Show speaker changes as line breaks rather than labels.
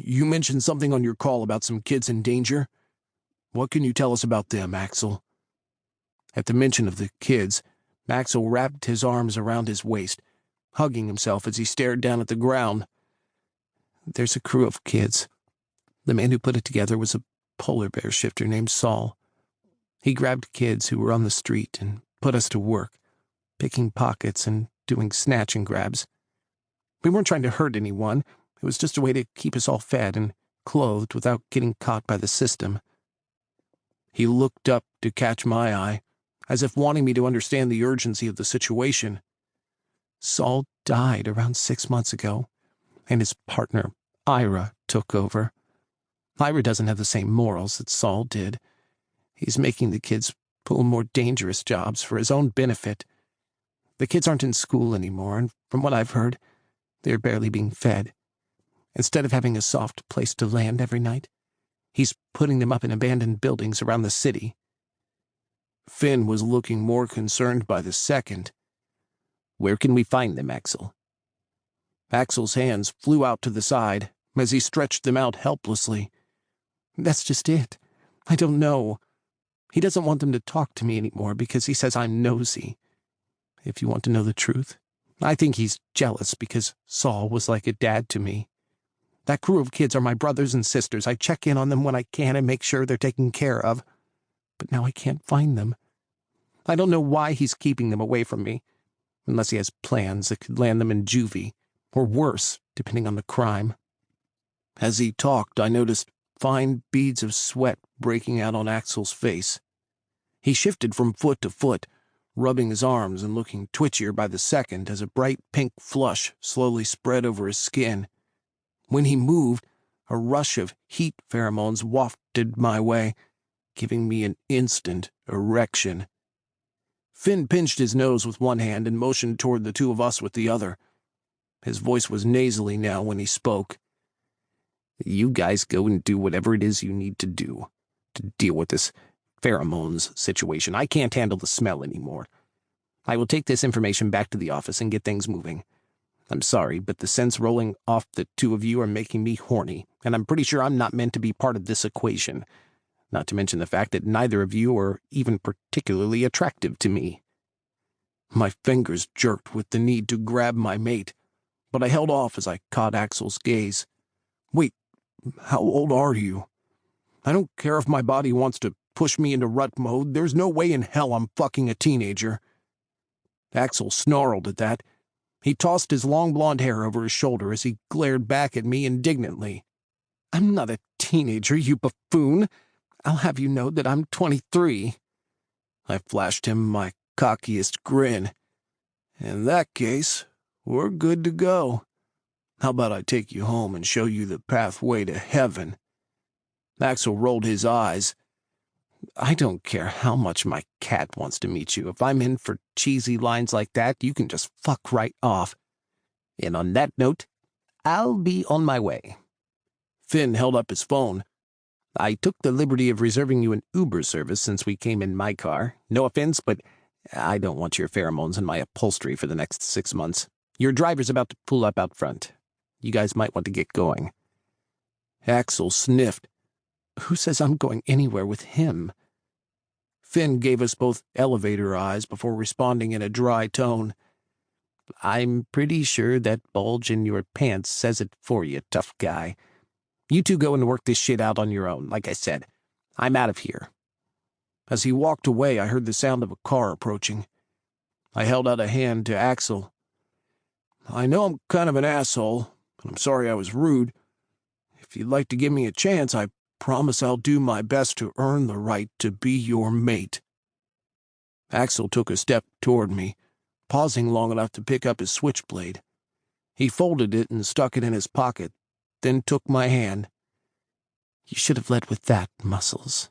You mentioned something on your call about some kids in danger. What can you tell us about them, Axel?" At the mention of the kids, Axel wrapped his arms around his waist, hugging himself as he stared down at the ground. "There's a crew of kids. The man who put it together was a polar bear shifter named Saul. He grabbed kids who were on the street and put us to work, picking pockets and doing snatch and grabs. We weren't trying to hurt anyone. It was just a way to keep us all fed and clothed without getting caught by the system." He looked up to catch my eye, as if wanting me to understand the urgency of the situation. "Saul died around 6 months ago, and his partner, Ira, took over. Ira doesn't have the same morals that Saul did. He's making the kids pull more dangerous jobs for his own benefit. The kids aren't in school anymore, and from what I've heard, they're barely being fed. Instead of having a soft place to land every night, he's putting them up in abandoned buildings around the city." Finn was looking more concerned by the second. "Where can we find them, Axel?" Axel's hands flew out to the side as he stretched them out helplessly. "That's just it. I don't know. He doesn't want them to talk to me anymore because he says I'm nosy. If you want to know the truth, I think he's jealous because Saul was like a dad to me. That crew of kids are my brothers and sisters. I check in on them when I can and make sure they're taken care of. But now I can't find them. I don't know why he's keeping them away from me, unless he has plans that could land them in juvie, or worse, depending on the crime." As he talked, I noticed fine beads of sweat breaking out on Axel's face. He shifted from foot to foot, rubbing his arms and looking twitchier by the second as a bright pink flush slowly spread over his skin. When he moved, a rush of heat pheromones wafted my way, giving me an instant erection. Finn pinched his nose with one hand and motioned toward the two of us with the other. His voice was nasally now when he spoke. "You guys go and do whatever it is you need to do to deal with this pheromones situation. I can't handle the smell anymore. I will take this information back to the office and get things moving. I'm sorry, but the scents rolling off the two of you are making me horny, and I'm pretty sure I'm not meant to be part of this equation. Not to mention the fact that neither of you are even particularly attractive to me." My fingers jerked with the need to grab my mate, but I held off as I caught Axel's gaze. "Wait, how old are you? I don't care if my body wants to push me into rut mode. There's no way in hell I'm fucking a teenager." Axel snarled at that. He tossed his long blonde hair over his shoulder as he glared back at me indignantly. "I'm not a teenager, you buffoon. I'll have you know that I'm 23. I flashed him my cockiest grin. "In that case, we're good to go. How about I take you home and show you the pathway to heaven?" Axel rolled his eyes. "I don't care how much my cat wants to meet you. If I'm in for cheesy lines like that, you can just fuck right off. And on that note, I'll be on my way." Finn held up his phone. "I took the liberty of reserving you an Uber service since we came in my car. No offense, but I don't want your pheromones in my upholstery for the next 6 months. Your driver's about to pull up out front. You guys might want to get going." Axel sniffed. "Who says I'm going anywhere with him?" Finn gave us both elevator eyes before responding in a dry tone. "I'm pretty sure that bulge in your pants says it for you, tough guy. You two go and work this shit out on your own. Like I said, I'm out of here." As he walked away, I heard the sound of a car approaching. I held out a hand to Axel. "I know I'm kind of an asshole, and I'm sorry I was rude. If you'd like to give me a chance, I promise I'll do my best to earn the right to be your mate." Axel took a step toward me, pausing long enough to pick up his switchblade. He folded it and stuck it in his pocket, then took my hand. "You should have led with that, Muscles."